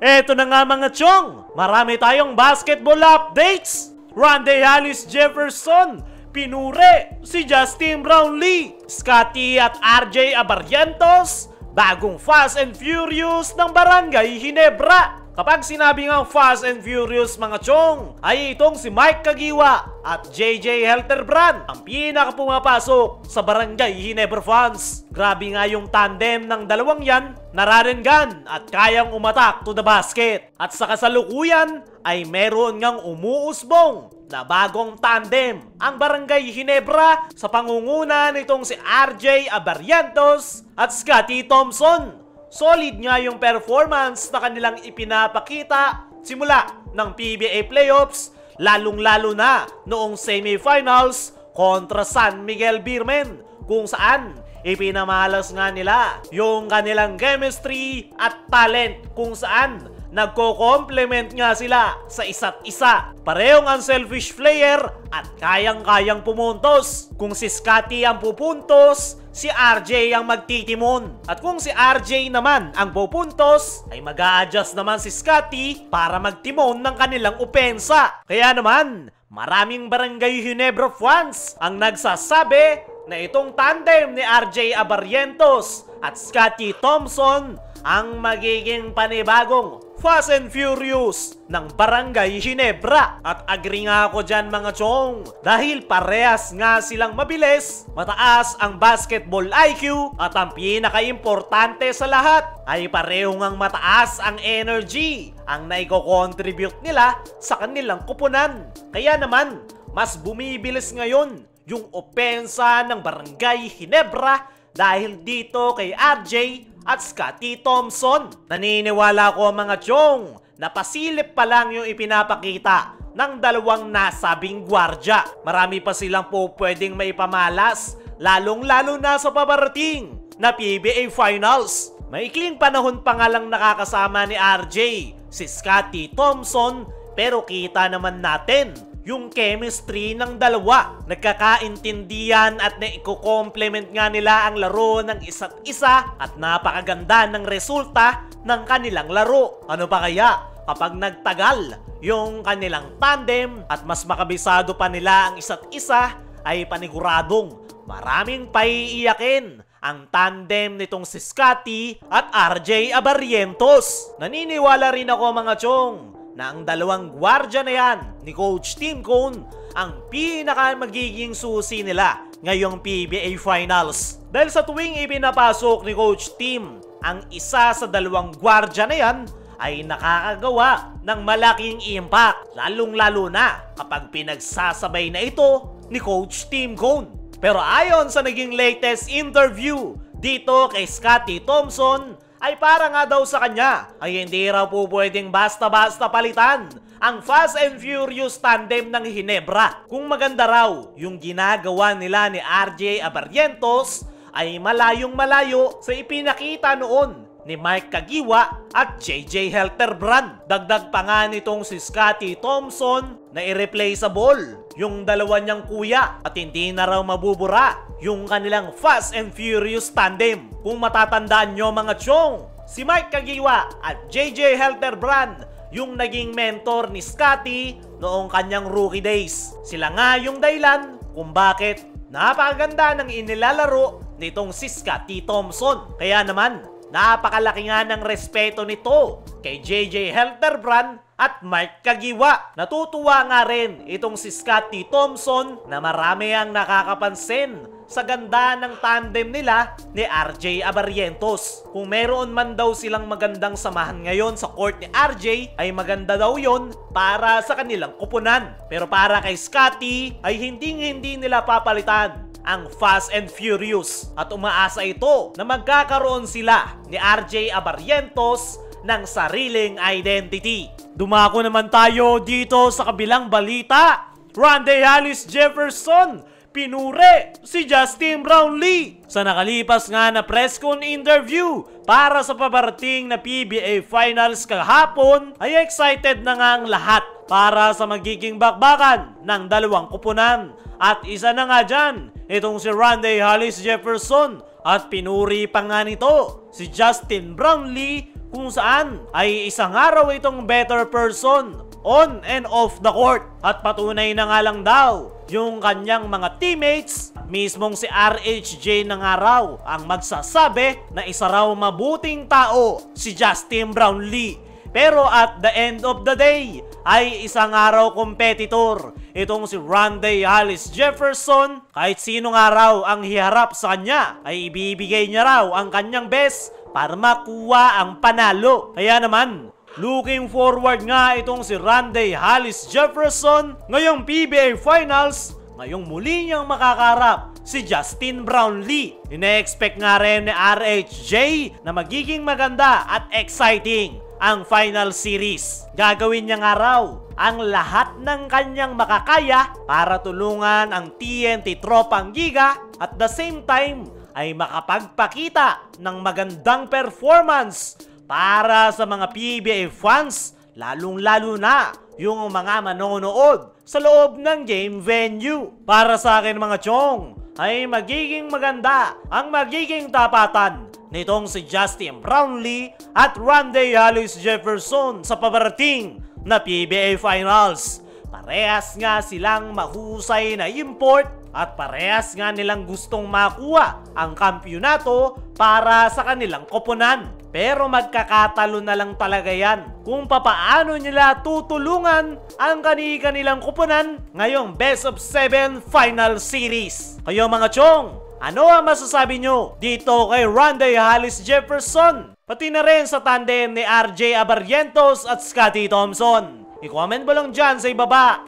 Eto na nga mga chong, marami tayong basketball updates. Rondae Hollis Jefferson, pinure si Justin Brownlee, Scottie at RJ Abarrientos, bagong Fast and Furious ng Barangay Ginebra. Kapag sinabi ng Fast and Furious mga chong, ay itong si Mike Kagiwa at JJ Helterbrand ang pinaka pumapasok sa Barangay Ginebra fans. Grabe nga yung tandem ng dalawang yan, nararinggan at kayang umatak to the basket. At sa kasalukuyan ay meron ngang umuusbong na bagong tandem ang Barangay Ginebra sa pangunguna nitong si RJ Abarrientos at Scottie Thompson. Solid nga yung performance na kanilang ipinapakita simula ng PBA playoffs, lalong-lalo na noong semifinals kontra San Miguel Beermen, kung saan ipinamalas nga nila yung kanilang chemistry at talent, kung saan nagko-complement nga sila sa isa't isa. Parehong unselfish player at kayang-kayang pumuntos. Kung si Scottie ang pupuntos, si RJ ang magtitimon. At kung si RJ naman ang pupuntos, ay mag-a-adjust naman si Scottie para magtimon ng kanilang opensa. Kaya naman, maraming Barangay Ginebra fans ang nagsasabi na itong tandem ni RJ Abarrientos at Scottie Thompson ang magiging panibagong Fast and Furious ng Barangay Ginebra. At agree nga ako dyan mga chong, dahil parehas nga silang mabilis, mataas ang basketball IQ, at ang pinaka-importante sa lahat ay pareho ngang mataas ang energy ang naiko-contribute nila sa kanilang kupunan. Kaya naman, mas bumibilis ngayon yung opensa ng Barangay Ginebra dahil dito kay RJ at Scottie Thompson. Naniniwala ko mga chong na pasilip pa lang yung ipinapakita ng dalawang nasabing gwardya. Marami pa silang po pwedeng maipamalas, lalong-lalo na sa paparating na PBA Finals. Maikling panahon pa nga lang nakakasama ni RJ si Scottie Thompson, pero kita naman natin yung chemistry ng dalawa. Nagkakaintindihan at naiko-complement nga nila ang laro ng isa't isa at napakaganda ng resulta ng kanilang laro. Ano pa kaya kapag nagtagal yung kanilang tandem at mas makabisado pa nila ang isa't isa, ay paniguradong maraming paiiyakin ang tandem nitong si Scottie at RJ Abarrientos. Naniniwala rin ako mga chong na ang dalawang gwardya na yan ni Coach Tim Cone ang pinaka magiging susi nila ngayong PBA Finals. Dahil sa tuwing ipinapasok ni Coach Tim ang isa sa dalawang gwardya na yan, ay nakakagawa ng malaking impact, lalong-lalo na kapag pinagsasabay na ito ni Coach Tim Cone. Pero ayon sa naging latest interview dito kay Scottie Thompson, ay para nga daw sa kanya ay hindi raw po pwedeng basta-basta palitan ang Fast and Furious tandem ng Ginebra. Kung maganda raw yung ginagawa nila ni RJ Abarrientos, ay malayong-malayo sa ipinakita noon ni Mike Kagiwa at JJ Helterbrand. Dagdag pa nga nitong si Scottie Thompson na irreplaceable yung dalawa niyang kuya at hindi na raw mabubura yung kanilang Fast and Furious tandem. Kung matatandaan nyo mga chong, si Mike Kagiwa at JJ Helterbrand yung naging mentor ni Scottie noong kanyang rookie days. Sila nga yung dahilan kung bakit napakaganda ng inilalaro nitong si Scottie Thompson. Kaya naman, napakalaki nga ng respeto nito kay JJ Helterbrand at Mike Kagiwa. Natutuwa nga rin itong si Scottie Thompson na marami ang nakakapansin sa ganda ng tandem nila ni RJ Abarrientos. Kung meron man daw silang magandang samahan ngayon sa court ni RJ, ay maganda daw yon para sa kanilang kupunan. Pero para kay Scottie ay hindi nila papalitan ang Fast and Furious, at umaasa ito na magkakaroon sila ni RJ Abarrientos ng sariling identity. Dumako naman tayo dito sa kabilang balita. Rondae Hollis Jefferson, pinure si Justin Brownlee. Sa nakalipas nga na press con interview para sa paparating na PBA Finals kahapon, ay excited na nga ang lahat para sa magiging bakbakan ng dalawang kupunan. At isa na nga dyan, itong si Rondae Hollis Jefferson, at pinuri pa nga nito si Justin Brownlee kung saan ay isang araw itong better person on and off the court. At patunay na nga lang daw yung kanyang mga teammates, mismong si RHJ na nga raw ang magsasabi na isa raw mabuting tao si Justin Brownlee. Pero at the end of the day, ay isang araw competitor itong si Rondae Hollis Jefferson. Kahit sino nga raw ang hiharap sa kanya, ay ibibigay niya raw ang kanyang best para makuha ang panalo. Kaya naman, looking forward nga itong si Rondae Hollis Jefferson ngayong PBA Finals, ngayong muli niyang makakarap si Justin Brownlee. Ine-expect nga rin ni RHJ na magiging maganda at exciting ang final series. Gagawin niya nga raw ang lahat ng kanyang makakaya para tulungan ang TNT Tropang Giga at the same time ay makapagpakita ng magandang performance para sa mga PBA fans, lalong-lalo na yung mga manonood sa loob ng game venue. Para sa akin mga chong, ay magiging maganda ang magiging tapatan nitong si Justin Brownlee at Rondae Hollis Jefferson sa paparating na PBA Finals. Parehas nga silang mahusay na import at parehas nga nilang gustong makuha ang kampyonato para sa kanilang koponan. Pero magkakatalo na lang talaga yan kung papaano nila tutulungan ang kanilang koponan ngayong Best of 7 Final Series. Kayo mga chong, ano ang masasabi nyo dito kay Rondae Hollis Jefferson? Pati na rin sa tandem ni RJ Abarrientos at Scottie Thompson. I-comment mo lang dyan sa ibaba